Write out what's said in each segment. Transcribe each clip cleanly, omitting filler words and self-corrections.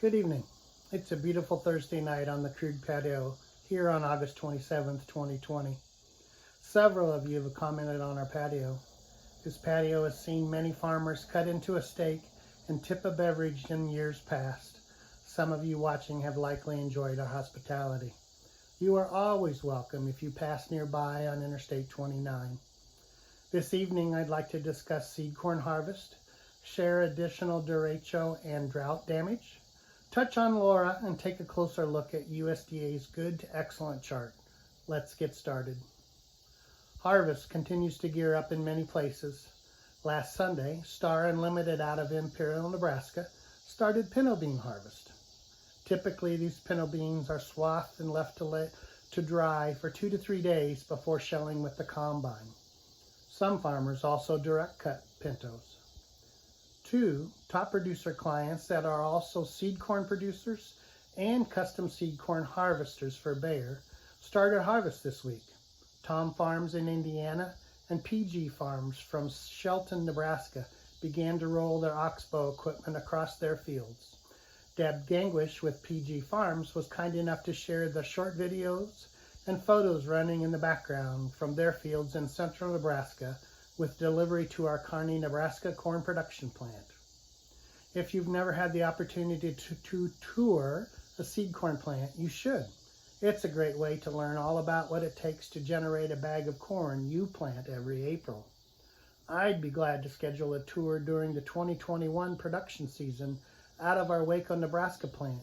Good evening. It's a beautiful Thursday night on the Krug patio here on August 27th, 2020. Several of you have commented on our patio. This patio has seen many farmers cut into a steak and tip a beverage in years past. Some of you watching have likely enjoyed our hospitality. You are always welcome if you pass nearby on Interstate 29. This evening I'd like to discuss seed corn harvest, share additional derecho and drought damage, touch on Laura, and take a closer look at USDA's good to excellent chart. Let's get started. Harvest continues to gear up in many places. Last Sunday, Star Unlimited out of Imperial, Nebraska, started pinto bean harvest. Typically, these pinto beans are swathed and left to dry for 2 to 3 days before shelling with the combine. Some farmers also direct cut pintos. 2 top producer clients that are also seed corn producers and custom seed corn harvesters for Bayer started harvest this week. Tom Farms in Indiana and PG Farms from Shelton, Nebraska began to roll their oxbow equipment across their fields. Deb Gangwish with PG Farms was kind enough to share the short videos and photos running in the background from their fields in central Nebraska with delivery to our Kearney, Nebraska corn production plant. If you've never had the opportunity to tour a seed corn plant, you should. It's a great way to learn all about what it takes to generate a bag of corn you plant every April. I'd be glad to schedule a tour during the 2021 production season out of our Waco, Nebraska plant.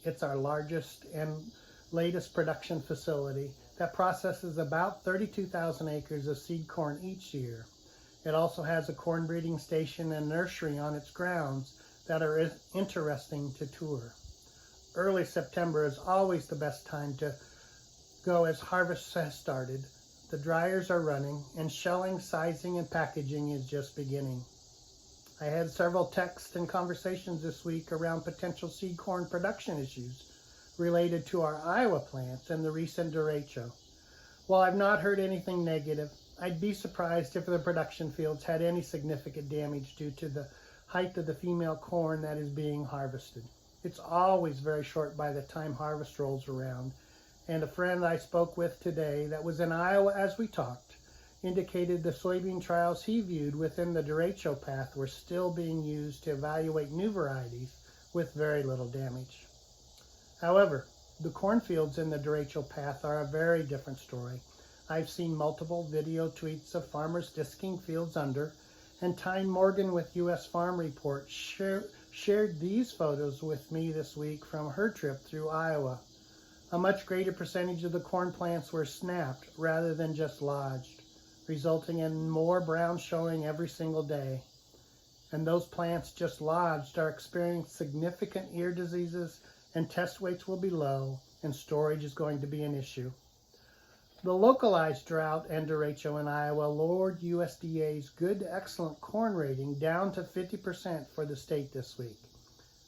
It's our largest and latest production facility that processes about 32,000 acres of seed corn each year. It also has a corn breeding station and nursery on its grounds that are interesting to tour. Early September is always the best time to go as harvest has started. The dryers are running and shelling, sizing, and packaging is just beginning. I had several texts and conversations this week around potential seed corn production issues related to our Iowa plants and the recent derecho. While I've not heard anything negative, I'd be surprised if the production fields had any significant damage due to the height of the female corn that is being harvested. It's always very short by the time harvest rolls around, and a friend I spoke with today that was in Iowa as we talked indicated the soybean trials he viewed within the derecho path were still being used to evaluate new varieties with very little damage. However, the cornfields in the derecho path are a very different story. I've seen multiple video tweets of farmers disking fields under, and Tyne Morgan with U.S. Farm Report shared these photos with me this week from her trip through Iowa. A much greater percentage of the corn plants were snapped rather than just lodged, resulting in more brown showing every single day. And those plants just lodged are experiencing significant ear diseases, and test weights will be low, and storage is going to be an issue. The localized drought and derecho in Iowa lowered USDA's good to excellent corn rating down to 50% for the state this week.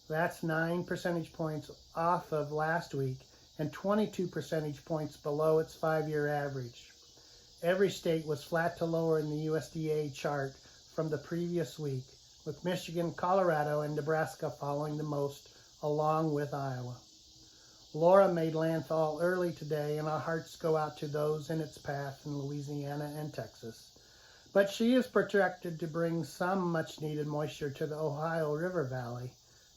That's 9 percentage points off of last week and 22 percentage points below its 5-year average. Every state was flat to lower in the USDA chart from the previous week, with Michigan, Colorado, and Nebraska following the most, along with Iowa. Laura made landfall early today, and our hearts go out to those in its path in Louisiana and Texas. But she is projected to bring some much-needed moisture to the Ohio River Valley,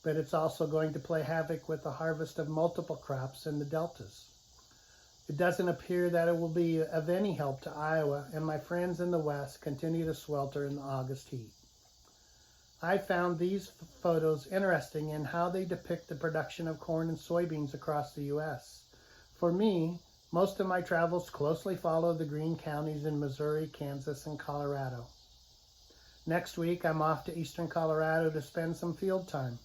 but it's also going to play havoc with the harvest of multiple crops in the deltas. It doesn't appear that it will be of any help to Iowa, and my friends in the West continue to swelter in the August heat. I found these photos interesting in how they depict the production of corn and soybeans across the U.S. For me, most of my travels closely follow the green counties in Missouri, Kansas, and Colorado. Next week, I'm off to eastern Colorado to spend some field time.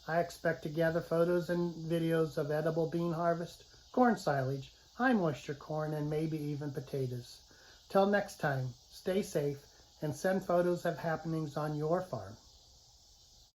I expect to gather photos and videos of edible bean harvest, corn silage, high moisture corn, and maybe even potatoes. Till next time, stay safe and send photos of happenings on your farm.